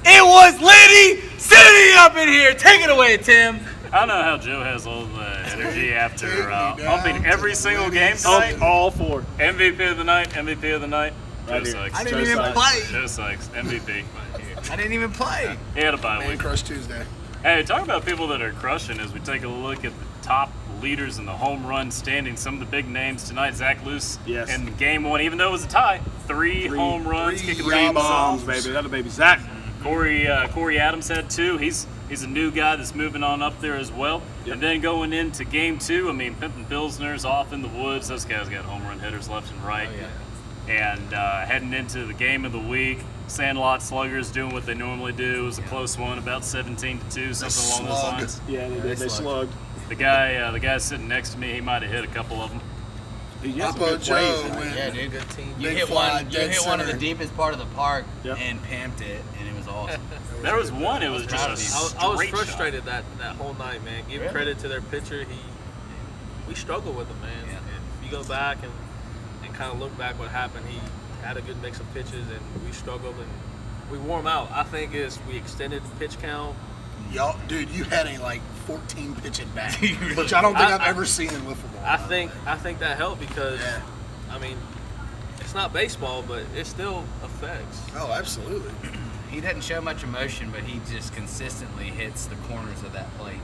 It was Liddy City up in here. Take it away, Tim. I don't know how Joe has all the energy after pumping every single game Oh, tonight. all four. MVP of the night, MVP of the night. Joe Right here. Sykes. I didn't even play. Joe Sykes, MVP. I didn't even play. He had a bye Man week. Crush Tuesday. Hey, talk about people that are crushing as we take a look at the top leaders in the home run standing. Some of the big names tonight. Zach Luce Yes. in game one, even though it was a tie. Three home runs, kicking Three bombs. bombs, baby. That a baby. Zach. Corey Adams had two. He's a new guy that's moving on up there as well. Yep. And then going into game two, I mean, Pimpin' Pilsner's off in the woods. Those guys got home run hitters left and right. Oh, yeah. And heading into the game of the week, Sandlot Sluggers doing what they normally do. It was a close one, about 17-2, something along those slug. lines. Yeah, they slugged. The guy sitting next to me, he might have hit a couple of them. He has some Oppo good plays. Joe went Yeah, dude. Good team. You Big hit fly, one. You dead hit one of the center. deepest part of the park Yep. and pimped it, and it was awesome. There was one, it was just a I was straight shot. frustrated that whole night, man. Give Really? credit to their pitcher. We struggled with him, man. Yeah. If you go back and kind of look back what happened, he had a good mix of pitches, and we struggled and we wore him out. I think is we extended the pitch count. Y'all, dude, you had a like 14 pitch at bat, You really which I don't think I- I've ever seen in wiffle ball. I think that helped because Yeah. I mean it's not baseball, but it still affects. Oh, absolutely. He doesn't show much emotion, but he just consistently hits the corners of that plate.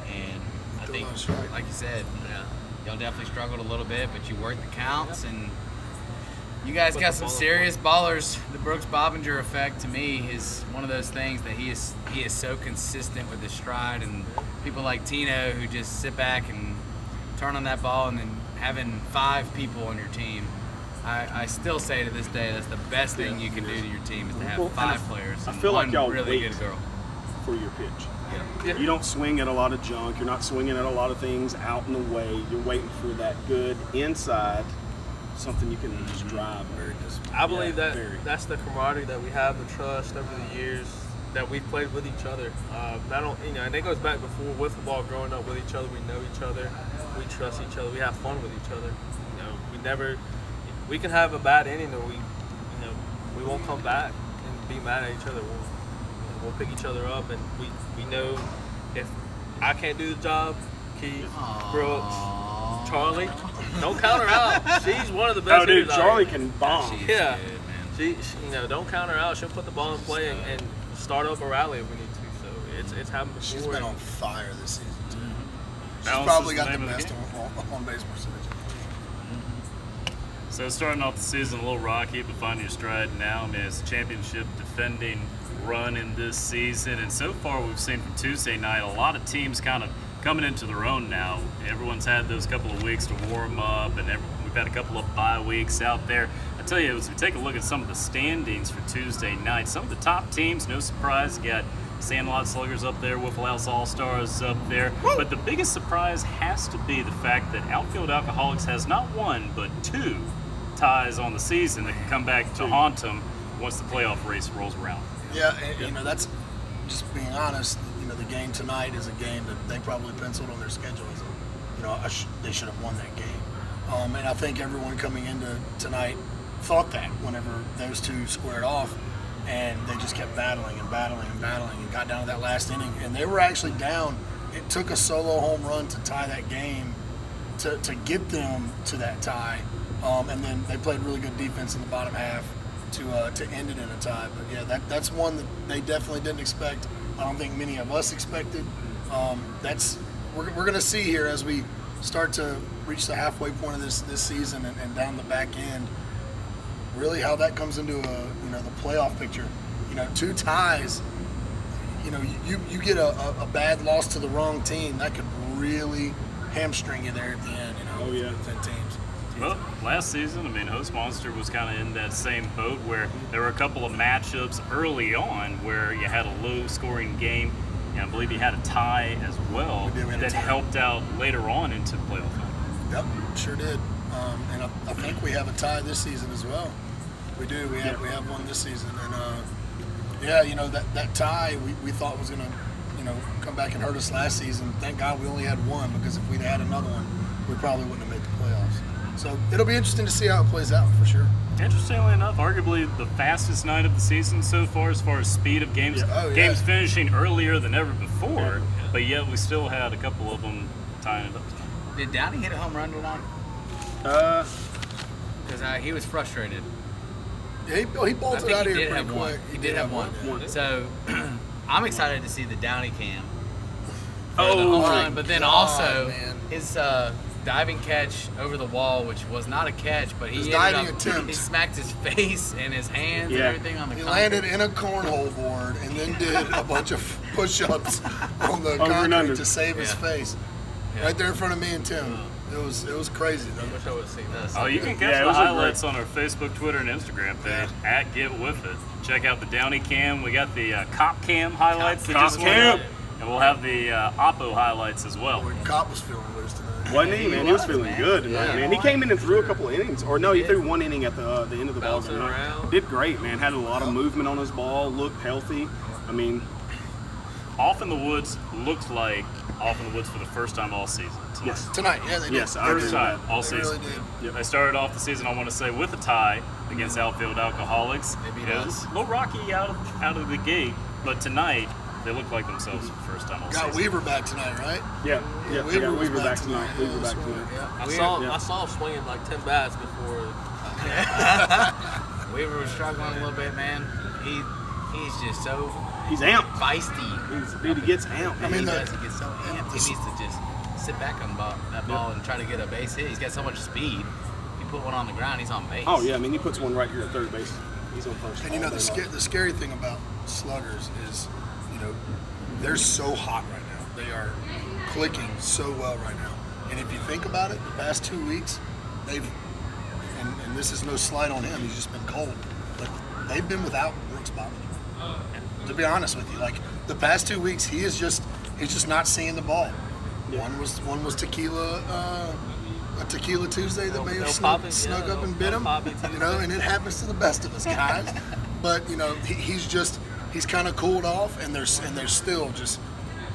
And I Still think, not strike. like you said, Yeah. y'all definitely struggled a little bit, but you worked the counts, and you guys Put got the some ball in serious ballers. The Brooks Bobbinger effect, to me, is one of those things that he is so consistent with his stride, and people like Tino who just sit back and turn on that ball, and then having 5 people on your team. I still say to this day that's the best thing you can do to your team is to have Well, and 5 players I and feel like one y'all really wait. good girl. For your pitch. Yeah. You don't swing at a lot of junk. You're not swinging at a lot of things out in the way. You're waiting for that good inside, something you can just drive. Very I believe Yeah, that very. that's the camaraderie that we have, the trust over the years that we've played with each other. I don't, and it goes back before wiffle ball. Growing up with each other, we know each other, we trust each other, we have fun with each other. We never, we can have a bad inning, or we won't come back and be mad at each other. We'll pick each other up, and we know if I can't do the job, Keith, Brooks, Charlie, don't count her out. She's one of the best Oh, dude, hitters out Charlie here. can bomb. She is Yeah. good, man. She don't count her out. She'll put the ball in play and start up a rally if we need to. So it's happened before. She's been on fire this season, too. She's Balance probably is the got the name of the best game. on base percentage. So starting off the season a little rocky, but finding your stride now. I mean, it's a championship defending run in this season, and so far we've seen from Tuesday night a lot of teams kind of coming into their own now. Everyone's had those couple of weeks to warm up, and we've had a couple of bye weeks out there. I tell you, as we take a look at some of the standings for Tuesday night, some of the top teams, no surprise, you got Sandlot Sluggers up there, Wiffle House All-Stars up there. But the biggest surprise has to be the fact that Outfield Alcoholics has not one, but 2 ties on the season that can come back to haunt them once the playoff race rolls around. Yeah, and that's just being honest. The game tonight is a game that they probably penciled on their schedule as they should have won that game. And I think everyone coming into tonight thought that whenever those 2 squared off, and they just kept battling and battling and battling and got down to that last inning, and they were actually down. It took a solo home run to tie that game to get them to that tie, and then they played really good defense in the bottom half to end it in a tie. But yeah, that's one that they definitely didn't expect. I don't think many of us expected. We're going to see here as we start to reach the halfway point of this season and down the back end, really how that comes into the playoff picture. 2 ties. You get a bad loss to the wrong team, that could really hamstring you there at the end. Oh, yeah. 10 teams. Well, last season, I mean, Host Monster was kind of in that same boat where there were a couple of matchups early on where you had a low-scoring game, and I believe you had a tie as well We had a that tie. helped out later on into the playoff. Yep, sure did. And I think we have a tie this season as well. We do. We have one this season, and that tie we thought was gonna come back and hurt us last season. Thank God we only had one, because if we'd had another one, we probably wouldn't have made the playoffs. So it'll be interesting to see how it plays out for sure. Interestingly enough, arguably the fastest night of the season so far as speed of games. Yeah. Oh, yeah. Games finishing earlier than ever before, but yet we still had a couple of them tying it up. Did Downey hit a home run tonight? Because he was frustrated. Yeah, he bolted out here pretty one. quick. He did have one. Yeah. So I'm excited to see the Downey cam. Oh, the home my run, but then God, also man. his diving catch over the wall, which was not a catch, but His he diving ended up, attempt. he smacked his face and his hands and Yeah. everything on the He concrete. landed in a cornhole board and then did a bunch of push-ups on the Over and concrete under. to save his Yeah. face. Yeah. Right there in front of me and Tim. It was crazy I though. wish I would have seen that. Oh, you can catch Yeah, it the was a highlights on our Facebook, Twitter, and Instagram page at Get With It. Check out the Downey Cam. We got the Cop Cam highlights that Cop just went Cam. out, and we'll have the Oppo highlights as well. Boy, Cop was feeling loose tonight. Wasn't he, man? He was was, feeling man. good tonight, Yeah. man. He came in and threw a couple innings. Or no, he threw one inning at the end of the ball Bouncing game. around. Did great, man. Had a lot of movement on his ball. Looked healthy. I mean, Off in the Woods looked like Off in the Woods for the first time all season. Tonight. yes. Tonight, yeah, they did. Yes, I agree First with time that. all They season. really did. They started off the season, I want to say, with a tie against Outfield Alcoholics. They beat Yeah, us. a little rocky out of the gate, but tonight they look like themselves for the first time all Got season. Weaver back tonight, right? Yeah, yeah. Weaver Weaver, was Weaver back back tonight. tonight. Weaver Yeah, back that's tonight. I saw him swinging like 10 bats before. Weaver was struggling a little bit, man. He's just so He's amped. feisty. Dude, he gets amped. I man. mean, the- he gets so amped. He needs to just sit back on that ball and try to get a base hit. He's got so much speed. You put one on the ground, he's on base. Oh yeah, I mean he puts one right here at third base. He's on first. And you know all day long. the scary thing about sluggers is, they're so hot right now. They are clicking so well right now. And if you think about it, the past 2 weeks, they've and this is no slight on him. He's just been cold, but they've been without Brooks Bobbin. To be honest with you, like the past 2 weeks, he's just not seeing the ball. Yeah. One was tequila. A tequila Tuesday that may have El snuck Papi, up and bit El him, Papi Tuesday. and it happens to the best of us guys. But he's kind of cooled off, and they're still just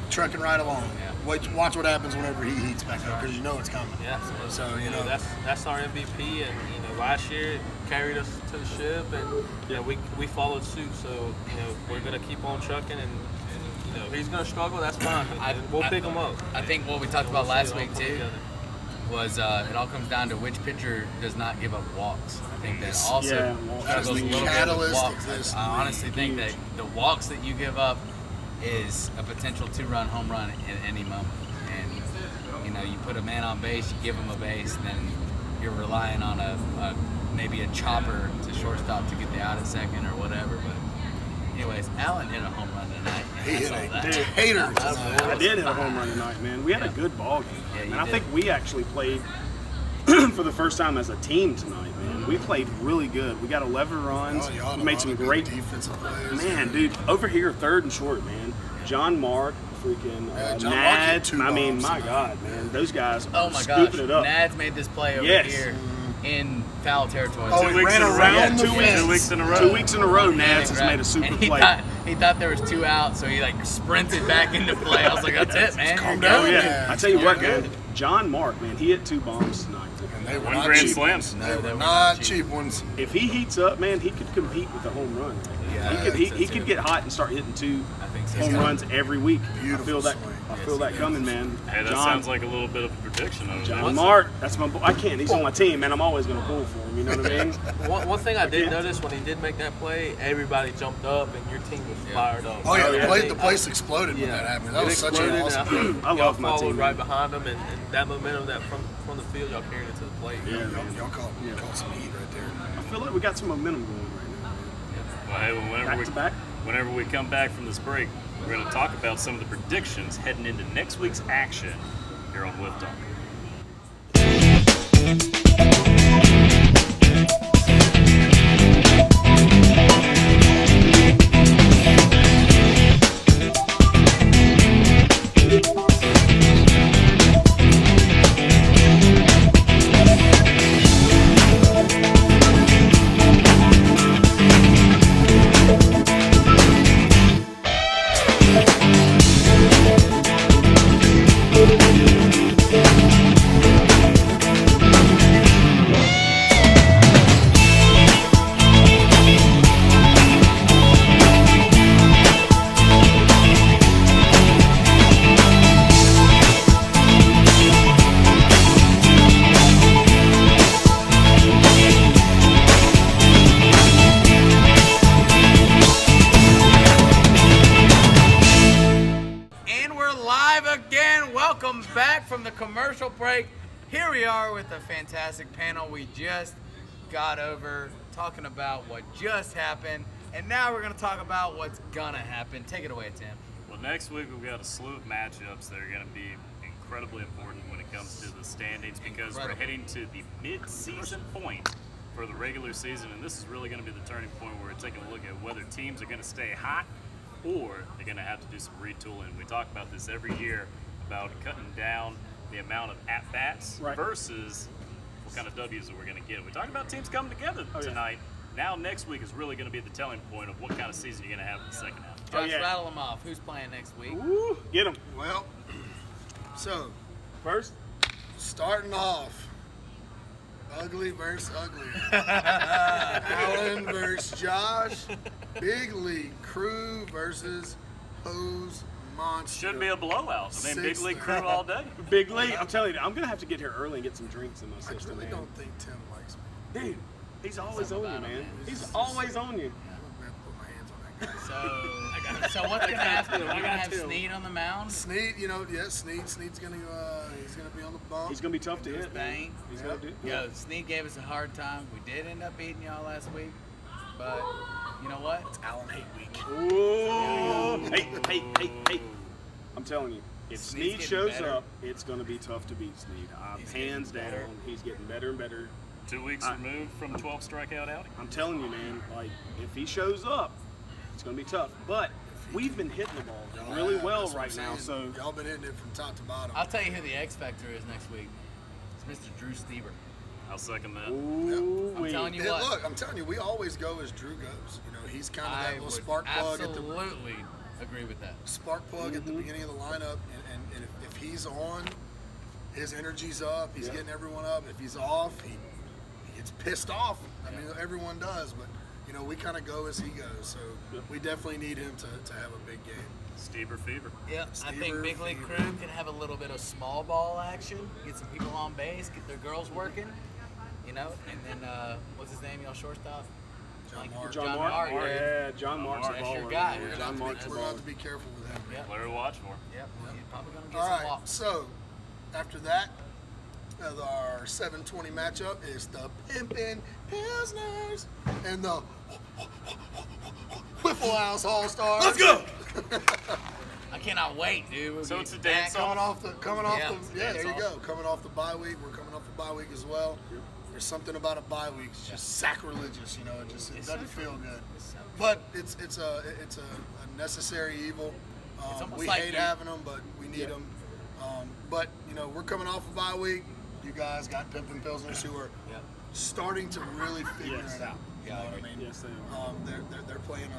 trucking right along. Yeah. Watch what happens whenever he heats back up, because you know it's coming. Yeah, So that's our MVP, and last year it carried us to the ship, and we followed suit. So we're gonna keep on trucking, and he's gonna struggle. That's fine. We'll pick him up. I think what we talked We'll about see last it all week come too together. was it all comes down to which pitcher does not give up walks. I think that also Yeah, walks struggles is a the little bit with catalyst of walks. this I honestly think that the walks that you give up is a potential 2-run home run at any moment. And you put a man on base, you give him a base, and then you're relying on maybe a chopper to shortstop to get the out at second or whatever. But anyways, Allen hit a home run tonight. he I hit saw a that. hater tonight. I did hit a home run tonight, man. We had a good ball game. Yeah, you and I did. think we actually played for the first time as a team tonight, man. We played really good. We got 11 runs. Oh, y'all had We a made lot some of good great defensive plays. Man, dude, over here, third and short, man. John Mark, freaking Yeah, John Mark hit Nad. 2 I mean, bombs my tonight. God, man, those guys Oh are my gosh, scooping it up. Nad's made this play over Yes. here in foul territory. Oh, Two he weeks ran in a row. around Yeah, the 2 weeks. fence. 2 weeks in a row. 2 weeks in a row, Nads has Right. made a super And play. he thought there was 2 out, so he sprinted back into play. I was like, that's it, man. calm You're down. Oh good. yeah, I tell you You're what, good. man. John Mark, man, he hit 2 bombs tonight. And they were One not grand cheap slam. ones. No, They they were were not not cheap ones. If he heats up, man, he could compete with the home run. Yeah, he I could. think so, He too. could get hot and start hitting 2 I think so. home runs every week. Beautiful I feel that. swing. I feel that coming, man. Hey, that John, sounds like a little bit of a prediction. John Mark. That's my boy. I can't. He's on my team, man. I'm always gonna pull for him. You know what I mean? One thing I did can't- notice when he did make that play, everybody jumped up and your team was fired up. Oh yeah, I the think- place exploded when that happened. That It was such an exploded, awesome. and I think I y'all love my followed team, right man. behind them, and that momentum that from the field, y'all carried it to the plate. Yeah, Y'all, man. y'all caught some heat right there. I feel like we got some momentum going right now. Well, hey, well, Back to back. whenever we come back from this break, we're going to talk about some of the predictions heading into next week's action here on Wiff Talk. back from the commercial break. Here we are with a fantastic panel. We just got over talking about what just happened, and now we're going to talk about what's going to happen. Take it away, Tim. Well, next week we've got a slew of matchups that are going to be incredibly important when it comes to the standings because we're heading to the mid-season point for the regular season, and this is really going to be the turning point where we're taking a look at whether teams are going to stay hot or they're going to have to do some retooling. We talk about this every year about cutting down the amount of at-bats versus what kind of W's that we're going to get. We talked about teams coming together tonight. Now next week is really going to be the telling point of what kind of season you're going to have in the second half. Josh, rattle them off. Who's playing next week? Woo, get them. Well, so First, starting off, ugly versus ugly. Alan versus Josh. Big League Crew versus Hose Monster. Should be a blowout. I mean, Big League Crew all day. Big League. I'm telling you, I'm going to have to get here early and get some drinks in my I system, really man. don't think Tim likes me. Dude, he's always on you, man. He's He's always on you. I'm gonna put my hands on that guy. So what's going to happen? We're going to have Snead on the mound. Snead, Snead's gonna he's gonna be on the bump. He's going to be tough to hit. Bang. He's going to do Yo, Snead gave us a hard time. We did end up beating y'all last week, but you know what? It's Allen hate week. Ooh. Hey. I'm telling you, if Snead's Snead getting shows better. up, it's going to be tough to beat Snead. He's Hands getting better. down, he's getting better and better. 2 weeks removed from 12 strikeout outing. I'm telling you, man, like, if he shows up, it's going to be tough. But we've been hitting the ball Y'all really have, well that's what right I'm now, saying. so Y'all been hitting it from top to bottom. I'll tell you who the X Factor is next week. It's Mr. Drew Stieber. I'll second that. ooh, I'm telling you Yeah, what. look, I'm telling you, we always go as Drew goes. You know, he's kind of that I little would spark plug at the absolutely agree with that. spark plug at the beginning of the lineup, and if he's on, his energy's up. He's getting everyone up. If he's off, he gets pissed off. I mean, everyone does, but you know, we kind of go as he goes. So we definitely need him to have a big game. Steber fever. Yeah, I think Stieber, Big League Fever. Crew can have a little bit of small ball action, get some people on base, get their girls working, you know, and then what's his name, y'all shortstop? John Mark. John Mark, Mark. yeah. Yeah, John Mark's a That's your baller. guy. man. We're John Mark's a We're going to have baller. to be careful with him. Yep. Player to watch for. Yep. He's probably gonna get All some right, walks. so after that, our 7:20 matchup is the Pimpin' Pilsners and the Whiffle House All Stars. Let's go! I cannot wait, dude. We'll So get it's a back dance Coming off the, Yeah, there you go. Coming off the bye week, we're coming off the bye week as well. There's something about a bye week, it's just sacrilegious, you know. It doesn't feel good, but it's a necessary evil. almost We like hate you- having them, but we need them. But you know, we're coming off a bye week. You guys got Pimpin' Pilsners who are Yep. starting to really figure Yes. it out. You know what I mean? Yes, they are. They're playing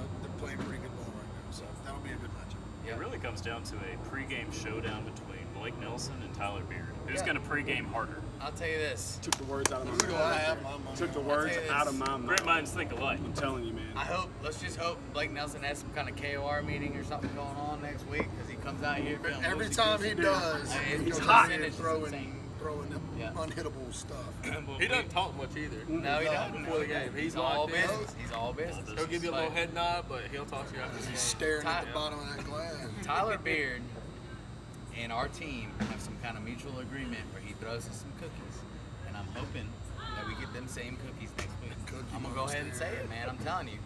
pretty good ball right now, so that'll be a good matchup. It really comes down to a pregame showdown between Blake Nelson and Tyler Beard. Who's Yeah. going to pregame harder? I'll tell you this. Took the words out of Who my do mouth. I have my money Took the on? words tell you out this. of my mouth. Great minds think alike. I'm telling you, man. Let's just hope Blake Nelson has some kind of KOR meeting or something going on next week because he comes out here. feeling Every loosey time he goosey. does, I mean, he's his hot percentage is throwing insane. them Yeah. unhittable stuff. He doesn't talk much either. No, he No, doesn't. before the game. He's all locked in. business. He's all business. He'll give you a But little head nod, but he'll talk to you after the game. He's staring at the Ty- bottom of that glass. Tyler Beard and our team have some kind of mutual agreement where he throws us some cookies, and I'm hoping that we get them same cookies next week. Cookie I'm gonna go ahead and monster. say it, man. I'm telling you,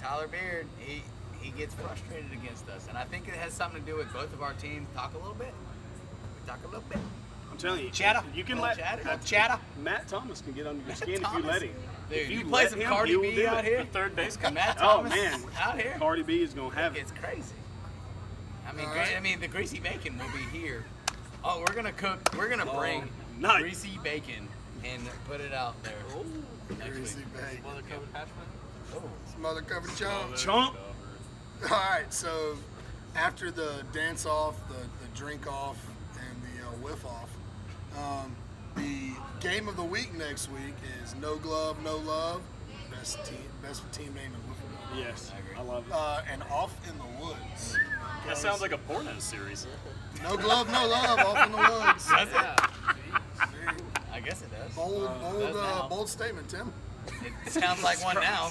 Tyler Beard, he gets frustrated against us, and I think it has something to do with both of our teams talk a little bit. We talk a little bit. I'm telling you. Chatter. You can Little let chatter. Matt Thomas can get under your Matt skin if you Thomas. let him. Dude, If you you play let some him, Cardi he will B do out it. here. The third base coach. Matt Oh Thomas man, out here. Cardi B is gonna have it. It's crazy. I mean, All right. the greasy bacon will be here. Oh, we're gonna cook. We're gonna bring nice. greasy bacon and put it out there. Next Greasy week. bacon. Mother covered hash brown. Oh, Mother covered chunk. Chomp. All right, so after the dance off, the drink off, and the whiff off, the game of the week next week is No Glove, No Love. Best team name in wiffle Yes, I agree. I love it. ball. And Off in the Woods. That sounds like a porno series. No Glove, No Love. Off in the Woods. does it? Yeah. I guess it does. Bold, now. bold statement, Tim. It sounds like one now.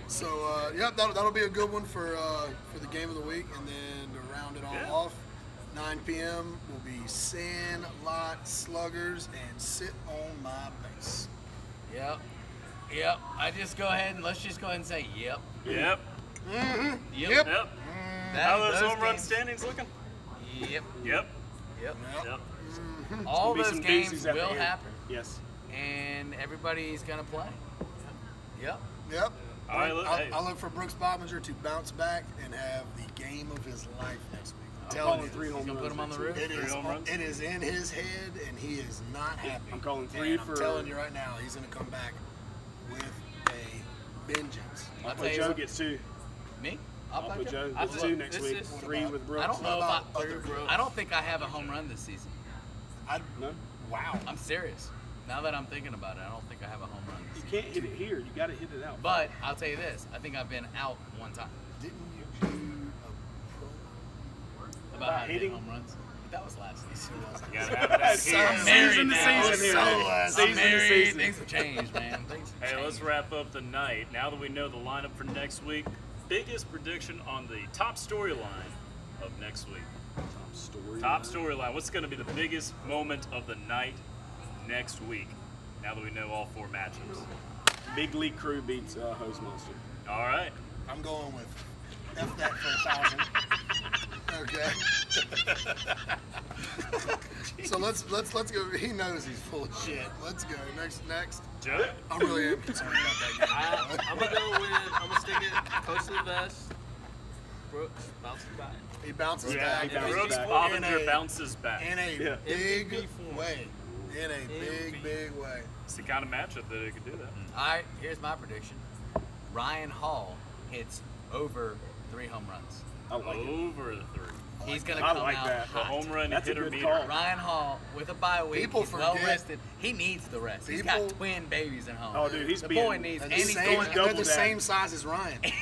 So, yep, that'll be a good one for the game of the week. And then to round it all Yeah. off, 9 p.m. will be Sandlot Sluggers and Sit on My Base. Yep. Let's just go ahead and say yep. Yep. Yep. Yep. How are those those home run games- standings looking? Yep. Yep. Yep. Yep. All There'll be those some games doozies at the will end. happen, Yes. and everybody's gonna play. Yep. Yep. All right, look, hey. I'll look for Brooks Bobinger to bounce back and have the game of his life next week. I'm I'm telling calling you. 3 home gonna runs. put 'em on the next roof? week. It is, home runs? it is in his head, and he is not happy. I'm calling 3 And for. I'm telling you right now, he's going to come back with a vengeance. I'll I'll tell put you Joe what- gets 2. Me? I'll put Joe I gets look, 2 next this week. is- 3 with Brooks. I don't know What if about other Brooks? I don't think I have a home run this season. No, Wow. I'm serious. Now that I'm thinking about it, I don't think I have a home run this you season. can't hit it here. You got to hit it out. But I'll tell you this: I think I've been out one time Didn't you do a about how to hit hitting? home runs. That was last season. You gotta have that Season here. I'm married to now. season here. I'm Season to married. season. Things have changed, man. Things have Hey, let's changed. wrap up the night. Now that we know the lineup for next week, biggest prediction on the top storyline of next week. Top storyline. What's going to be the biggest moment of the night next week? Now that we know all 4 matchups. Big League Crew beats Hose Monster. All right. I'm going with F that for 1,000. Okay. So let's go. He knows he's full of shit. Let's go. Next. Joe? I really am concerned about that game. I'm gonna stick it close to the vest. Brooks bouncing back. He bounces Yeah, back. bounces Brooks back. Bobinger bounces back. In a Yeah. big MVP form. way. In a MVP. big way. It's the kind of matchup that it could do that. All right, here's my prediction. Ryan Hall hits over 3 home runs. I like it. Over the 3. He's gonna I come like out that. The hot. home run That's a hitter good meter. call. Ryan Hall with a bye week. People he's well forget- rested. He needs the rest. He's People- got twin babies at home. Oh, dude, he's the being. boy needs, and They're he's the going, same, double they're the that. same size as Ryan. and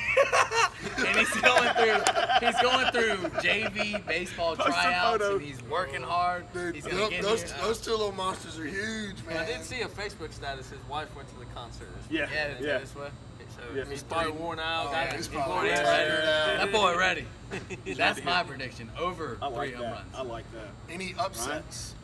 he's going through JV baseball Post a tryouts, photo. and he's working hard. Dude, He's gonna get here. those 2 little monsters are huge, man. I did see a Facebook status. His wife went to the concert. Yeah, Yeah, they yeah. this way. So Yeah. he's probably worn out. Oh, got yeah, his he's probably boy Yeah, tired ready. out. that boy ready. That's ready. my prediction. Over I 3 like home that. runs. I like that. Any upsets?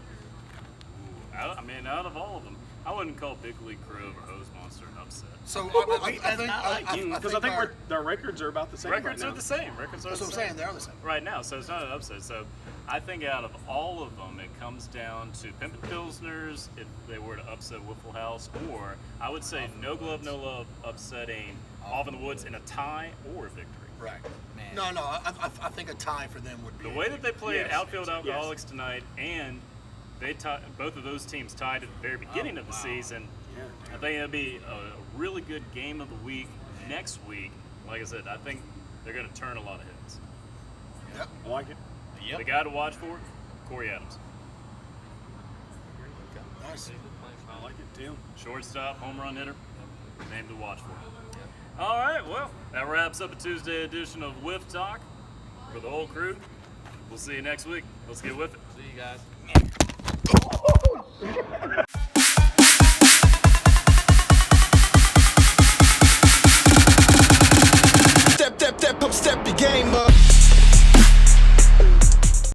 I mean, out of all of them, I wouldn't call Big League Crew over Hose Monster an upset. So I think Because I think their records are about the same. Records right are now. the same. Records are That's the what I'm same. saying. They're the same. Right now, so it's not an upset. So I think out of all of them, it comes down to Pimpin' Pilsners if they were to upset Wiffle House, or I would say No Glove, No Love upsetting Off in the Woods in a tie or a victory. Right. Man. No, I think a tie for them would be. The way that they played Yes. Outfield Alcoholics tonight, and they both of those teams tied at the very beginning of the season. Yeah. I think it'll be a really good game of the week next week. Like I said, I think they're going to turn a lot of heads. Yep. I like it. Yep. The guy to watch for, Corey Adams. Nice. I like it, Tim. Shortstop, home run hitter, name to watch for. All right, well, that wraps up a Tuesday edition of Wiff Talk for the whole crew. We'll see you next week. Let's get with it. See you guys.